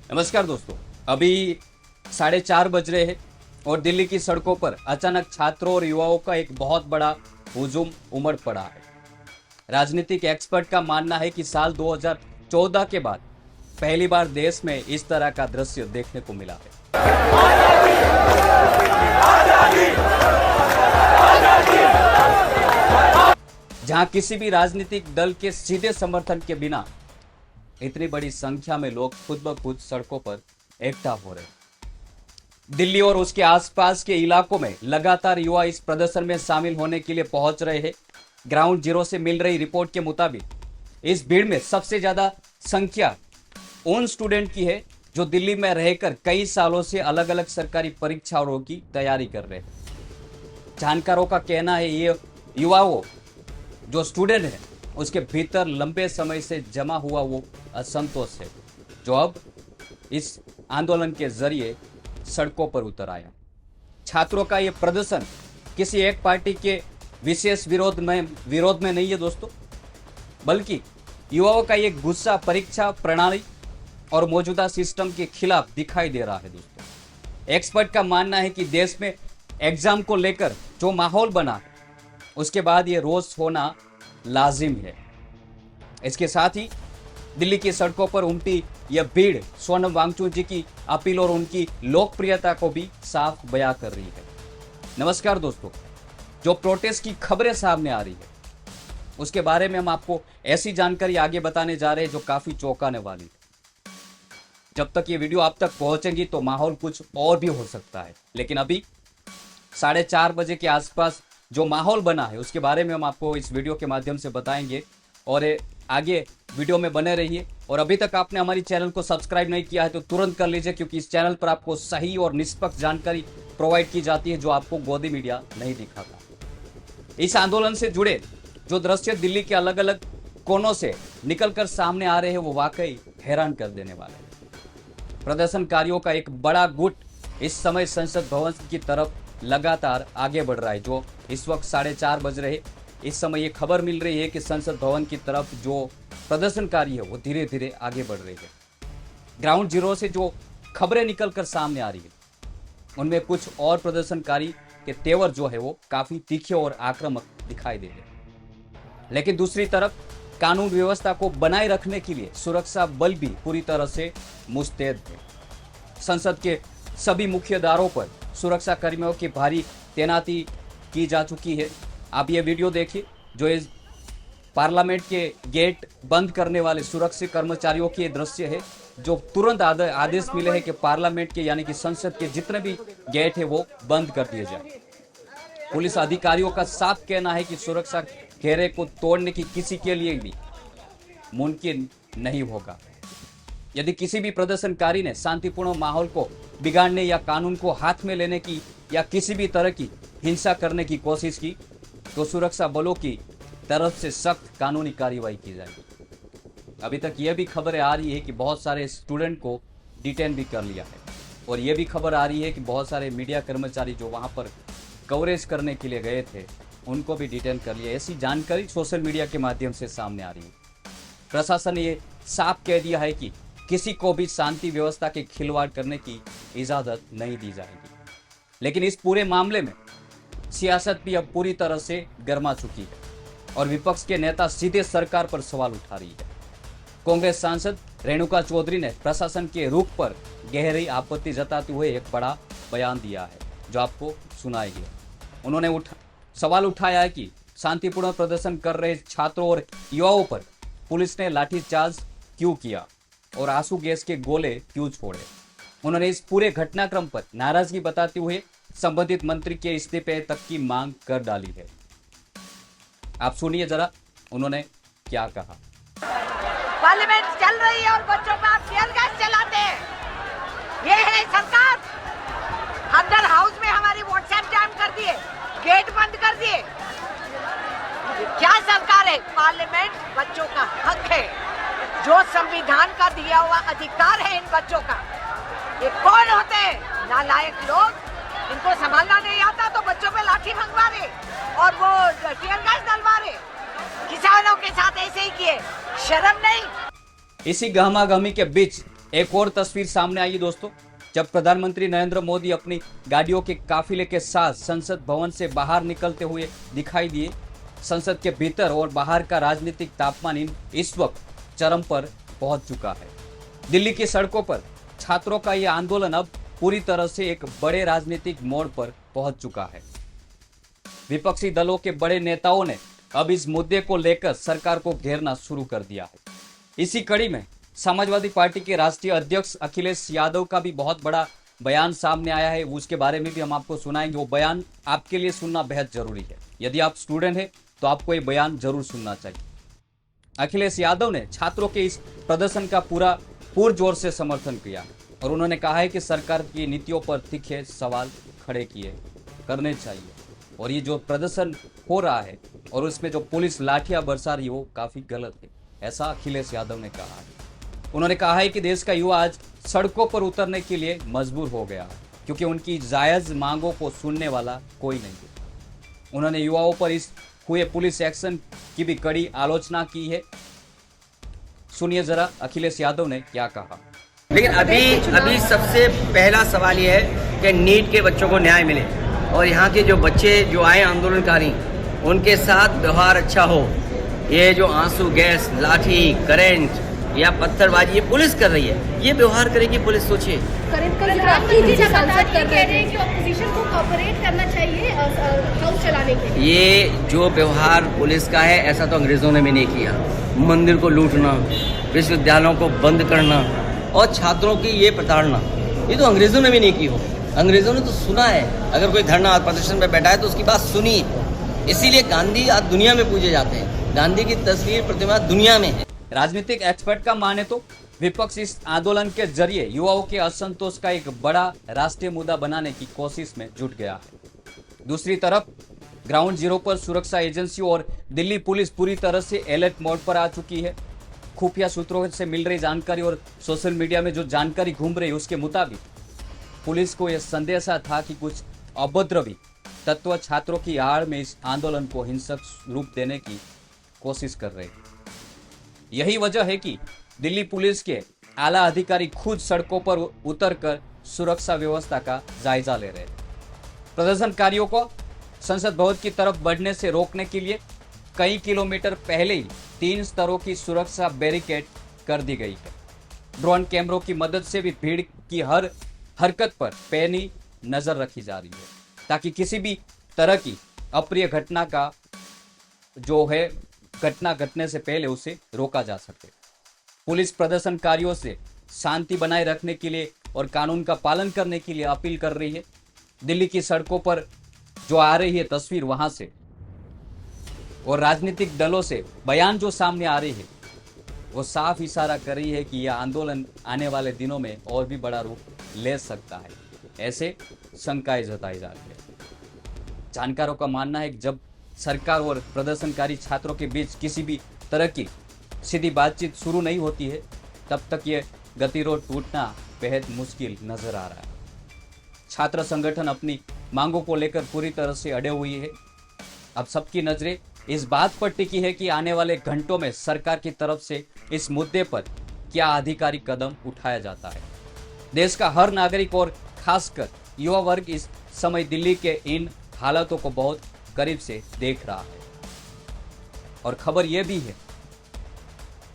नमस्कार दोस्तों, अभी 4:30 बज रहे हैं और दिल्ली की सड़कों पर अचानक छात्रों और युवाओं का एक बहुत बड़ा हुजूम उमड़ पड़ा है। राजनीतिक एक्सपर्ट का मानना है कि साल 2014 के बाद पहली बार देश में इस तरह का दृश्य देखने को मिला है। जहां किसी भी राजनीतिक दल के सीधे समर्थन के बिना इतनी बड़ी संख्या में लोग खुद ब खुद सड़कों पर इकट्ठा हो रहे हैं। दिल्ली और उसके आसपास के इलाकों में लगातार युवा इस प्रदर्शन में शामिल होने के लिए पहुंच रहे हैं। ग्राउंड जीरो से मिल रही रिपोर्ट के मुताबिक इस भीड़ में सबसे ज्यादा संख्या उन स्टूडेंट की है जो दिल्ली में रहकर कई सालों से अलग अलग सरकारी परीक्षाओं की तैयारी कर रहे हैं। जानकारों का कहना है ये युवाओं जो स्टूडेंट है उसके भीतर लंबे समय से जमा हुआ वो असंतोष है जो अब इस आंदोलन के जरिए सड़कों पर उतर आया। छात्रों का ये प्रदर्शन किसी एक पार्टी के विशेष विरोध में नहीं है दोस्तों, बल्कि युवाओं का ये गुस्सा परीक्षा प्रणाली और मौजूदा सिस्टम के खिलाफ दिखाई दे रहा है दोस्तों। एक्सपर्ट का मानना है कि देश में एग्जाम को लेकर जो माहौल बना है उसके बाद ये रोज होना लाजिम है। इसके साथ ही दिल्ली की सड़कों पर उमटी यह भीड़ सोनम वांगचुक जी की अपील और उनकी लोकप्रियता को भी साफ बयां कर रही है। नमस्कार दोस्तों, जो प्रोटेस्ट की खबरें सामने आ रही है उसके बारे में हम आपको ऐसी जानकारी आगे बताने जा रहे हैं जो काफी चौंकाने वाली है। जब तक ये वीडियो आप तक पहुंचेगी तो माहौल कुछ और भी हो सकता है, लेकिन अभी 4:30 बजे के आसपास जो माहौल बना है उसके बारे में हम आपको इस वीडियो के माध्यम से बताएंगे और आगे वीडियो में बने रहिए। और अभी तक आपने हमारी चैनल को सब्सक्राइब नहीं किया है तो तुरंत कर लीजिए, क्योंकि इस चैनल पर आपको सही और निष्पक्ष जानकारी प्रोवाइड की जाती है जो आपको गोदी मीडिया नहीं दिखाता। इस आंदोलन से जुड़े जो दृश्य दिल्ली के अलग अलग कोनों से निकलकर सामने आ रहे हैं वो वाकई हैरान कर देने वाले हैं। प्रदर्शनकारियों का एक बड़ा गुट इस समय संसद भवन की तरफ लगातार आगे बढ़ रहा है। जो इस वक्त 4:30 बज रहे, इस समय ये खबर मिल रही है कि संसद भवन की तरफ जो प्रदर्शनकारी है वो धीरे धीरे आगे बढ़ रही है। ग्राउंड जीरो से जो खबरें निकलकर सामने आ रही है उनमें कुछ और प्रदर्शनकारी के तेवर जो है वो काफी तीखे और आक्रामक दिखाई दे रहे हैं। लेकिन दूसरी तरफ कानून व्यवस्था को बनाए रखने के लिए सुरक्षा बल भी पूरी तरह से मुस्तैद है। संसद के सभी मुख्य द्वारों पर सुरक्षा कर्मियों की भारी तैनाती की जा चुकी है। आप ये वीडियो देखिए जो इस पार्लियामेंट के गेट बंद करने वाले सुरक्षा कर्मचारियों के दृश्य है, जो तुरंत आदेश मिले हैं कि पार्लियामेंट के यानी कि संसद के जितने भी गेट है वो बंद कर दिए जाए। पुलिस अधिकारियों का साफ कहना है कि सुरक्षा घेरे को तोड़ने की किसी के लिए भी मुमकिन नहीं होगा। यदि किसी भी प्रदर्शनकारी ने शांतिपूर्ण माहौल को बिगाड़ने या कानून को हाथ में लेने की या किसी भी तरह की हिंसा करने की कोशिश की तो सुरक्षा बलों की तरफ से सख्त कानूनी कार्रवाई की जाएगी। अभी तक यह भी खबरें आ रही है कि बहुत सारे स्टूडेंट को डिटेन भी कर लिया है और यह भी खबर आ रही है कि बहुत सारे मीडिया कर्मचारी जो वहां पर कवरेज करने के लिए गए थे उनको भी डिटेन कर लिया। ऐसी जानकारी सोशल मीडिया के माध्यम से सामने आ रही है। प्रशासन ने यह साफ कह दिया है कि किसी को भी शांति व्यवस्था के खिलवाड़ करने की इजाजत नहीं दी जाएगी। लेकिन इस पूरे मामले में सियासत भी अब पूरी तरह से गर्मा चुकी है और विपक्ष के नेता सीधे सरकार पर सवाल उठा रही है। कांग्रेस सांसद रेणुका चौधरी ने प्रशासन के रुख पर गहरी आपत्ति जताते हुए एक बड़ा बयान दिया है जो आपको सुनाएंगे। उन्होंने सवाल उठाया है कि शांतिपूर्ण प्रदर्शन कर रहे छात्रों और युवाओं पर पुलिस ने लाठीचार्ज क्यों किया और आंसू गैस के गोले क्यों छोड़े। उन्होंने इस पूरे घटनाक्रम पर नाराजगी बताते हुए संबंधित मंत्री के इस्तीफे तक की मांग कर डाली है। आप सुनिए जरा उन्होंने क्या कहा। पार्लियामेंट चल रही है और बच्चों पर आप टीयर गैस चलाते हैं, ये है सरकार। अंदर हाउस में हमारी व्हाट्सएप जैम कर दिए, गेट बंद कर दिए। क्या सरकार है? पार्लियामेंट बच्चों का हक है, जो संविधान का दिया हुआ अधिकार है इन बच्चों का। ये कौन होते हैं? नालायक लोग, इनको संभालना नहीं आता तो बच्चों पे लाठी भंगवा रहे और वो टीयर गैस डलवा रहे। किसानों के साथ ऐसे ही किए, शर्म नहीं। इसी गहमागहमी के बीच एक और तस्वीर सामने आई दोस्तों, जब प्रधानमंत्री नरेंद्र मोदी अपनी गाड़ियों के काफिले के साथ संसद भवन से बाहर निकलते हुए दिखाई दिए। संसद के भीतर और बाहर का राजनीतिक तापमान इस वक्त चरम पर पहुंच चुका है। दिल्ली की सड़कों पर छात्रों का यह आंदोलन अब पूरी तरह से एक बड़े राजनीतिक मोड़ पर पहुंच चुका है। विपक्षी दलों के बड़े नेताओं ने अब इस मुद्दे को लेकर सरकार को घेरना शुरू कर दिया है। इसी कड़ी में समाजवादी पार्टी के राष्ट्रीय अध्यक्ष अखिलेश यादव का भी बहुत बड़ा बयान सामने आया है। उसके बारे में भी हम आपको सुनाएंगे। वो बयान आपके लिए सुनना बेहद जरूरी है। यदि आप स्टूडेंट हैं तो आपको ये बयान जरूर सुनना चाहिए। अखिलेश यादव ने छात्रों के इस प्रदर्शन का पुरजोर से समर्थन किया और उन्होंने कहा है कि सरकार की नीतियों पर तीखे सवाल खड़े करने चाहिए और ये जो प्रदर्शन हो रहा है और उसमें जो पुलिस लाठियां बरसा रही है वो काफी गलत है, ऐसा अखिलेश यादव ने कहा है। उन्होंने कहा है कि देश का युवा आज सड़कों पर उतरने के लिए मजबूर हो गया है क्योंकि उनकी जायज मांगों को सुनने वाला कोई नहीं है। उन्होंने युवाओं पर इस हुए पुलिस एक्शन की भी कड़ी आलोचना की है। सुनिए जरा अखिलेश यादव ने क्या कहा। लेकिन अभी सबसे पहला सवाल ये है कि नीट के बच्चों को न्याय मिले और यहाँ के जो बच्चे जो आए आंदोलनकारी उनके साथ व्यवहार अच्छा हो। ये जो आंसू गैस, लाठी, करंट या पत्थरबाजी ये पुलिस कर रही है, ये व्यवहार करेगी पुलिस। सोचिए, प्रधानमंत्री जब कह रहे हैं कि ऑपोजिशन को कोऑपरेट करना चाहिए हाउस चलाने के लिए, ये जो व्यवहार पुलिस का है ऐसा तो अंग्रेजों ने भी नहीं किया। मंदिर को लूटना, विश्वविद्यालयों को बंद करना और छात्रों की ये प्रताड़ना, ये तो अंग्रेजों ने भी नहीं की हो। अंग्रेजों ने तो सुना है, अगर कोई धरना प्रदर्शन पे बैठा है तो उसकी बात सुनी। इसीलिए गांधी आज दुनिया में पूजे जाते हैं। गांधी की तस्वीर, प्रतिमा दुनिया में है। राजनीतिक एक्सपर्ट का माने तो विपक्ष इस आंदोलन के जरिए युवाओं के असंतोष का एक बड़ा राष्ट्रीय मुद्दा बनाने की कोशिश में जुट गया है। दूसरी तरफ ग्राउंड जीरो पर सुरक्षा एजेंसियों और दिल्ली पुलिस पूरी तरह से अलर्ट मोड पर आ चुकी है। खुफिया सूत्रों से मिल रही जानकारी और सोशल मीडिया में जो जानकारी घूम रही है उसके मुताबिक पुलिस को यह संदेशा था कि कुछ उपद्रवी तत्व छात्रों की आड़ में इस आंदोलन को हिंसक रूप देने की कोशिश कर रहे हैं। यही वजह है कि दिल्ली पुलिस के आला अधिकारी खुद सड़कों पर उतरकर सुरक्षा व्यवस्था का जायजा ले रहे हैं। प्रदर्शनकारियों को संसद भवन की तरफ बढ़ने से रोकने के लिए कई किलोमीटर पहले ही 3 स्तरों की सुरक्षा बैरिकेड कर दी गई है। ड्रोन कैमरों की मदद से भी भीड़ की हर हरकत पर पैनी नजर रखी जा रही है ताकि किसी भी तरह की अप्रिय घटना घटने से पहले उसे रोका जा सके। पुलिस प्रदर्शनकारियों से शांति बनाए रखने के लिए और कानून का पालन करने के लिए अपील कर रही है। दिल्ली की सड़कों पर जो आ रही है तस्वीर वहां से और राजनीतिक दलों से बयान जो सामने आ रही है वो साफ इशारा कर रही है कि यह आंदोलन आने वाले दिनों में और भी बड़ा रूप ले सकता है, ऐसे शंकाएं जताई जा रही है। जानकारों का मानना है कि जब सरकार और प्रदर्शनकारी छात्रों के बीच किसी भी तरह की सीधी बातचीत शुरू नहीं होती है तब तक ये गतिरोध टूटना बेहद मुश्किल नजर आ रहा है। छात्र संगठन अपनी मांगों को लेकर पूरी तरह से अड़े हुई है। अब सबकी नजरें इस बात पर टिकी है कि आने वाले घंटों में सरकार की तरफ से इस मुद्दे पर क्या आधिकारिक कदम उठाया जाता है। देश का हर नागरिक और खासकर युवा वर्ग इस समय दिल्ली के इन हालातों को बहुत करीब से देख रहा है और खबर यह भी है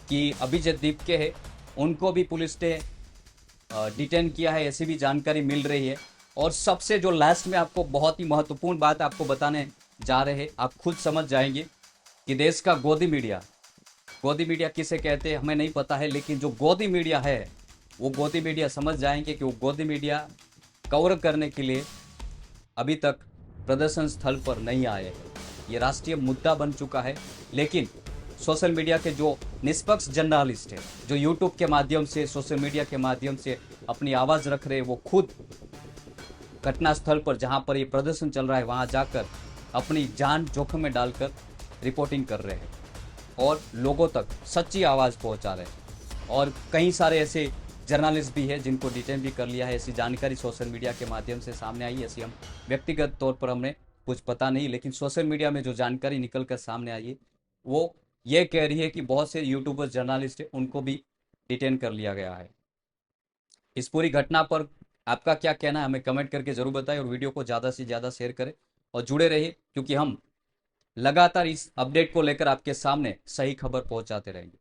कि अभिजीत दीपके है उनको भी पुलिस ने डिटेन किया है, ऐसी भी जानकारी मिल रही है। और सबसे जो लास्ट में आपको बहुत ही महत्वपूर्ण बात आपको बताने जा रहे हैं, आप खुद समझ जाएंगे कि देश का गोदी मीडिया किसे कहते हैं हमें नहीं पता है, लेकिन जो गोदी मीडिया है वो गोदी मीडिया समझ जाएंगे कि वो गोदी मीडिया कवर करने के लिए अभी तक प्रदर्शन स्थल पर नहीं आए हैं। ये राष्ट्रीय मुद्दा बन चुका है, लेकिन सोशल मीडिया के जो निष्पक्ष जर्नलिस्ट है जो यूट्यूब के माध्यम से सोशल मीडिया के माध्यम से अपनी आवाज़ रख रहे हैं, वो खुद घटना स्थल पर जहां पर ये प्रदर्शन चल रहा है वहां जाकर अपनी जान जोखिम में डालकर रिपोर्टिंग कर रहे हैं और लोगों तक सच्ची आवाज़ पहुंचा रहे हैं। और कई सारे ऐसे जर्नलिस्ट भी है जिनको डिटेन भी कर लिया है। ऐसी जानकारी सोशल मीडिया के माध्यम से सामने आई। ऐसी हम व्यक्तिगत तौर पर हमें कुछ पता नहीं, लेकिन सोशल मीडिया में जो जानकारी निकल कर सामने आई है वो ये कह रही है कि बहुत से यूट्यूबर जर्नलिस्ट है उनको भी डिटेन कर लिया गया है। इस पूरी घटना पर आपका क्या कहना है हमें कमेंट करके जरूर बताएं और वीडियो को ज़्यादा से ज़्यादा शेयर करें और जुड़े रहिए, क्योंकि हम लगातार इस अपडेट को लेकर आपके सामने सही खबर पहुंचाते रहेंगे।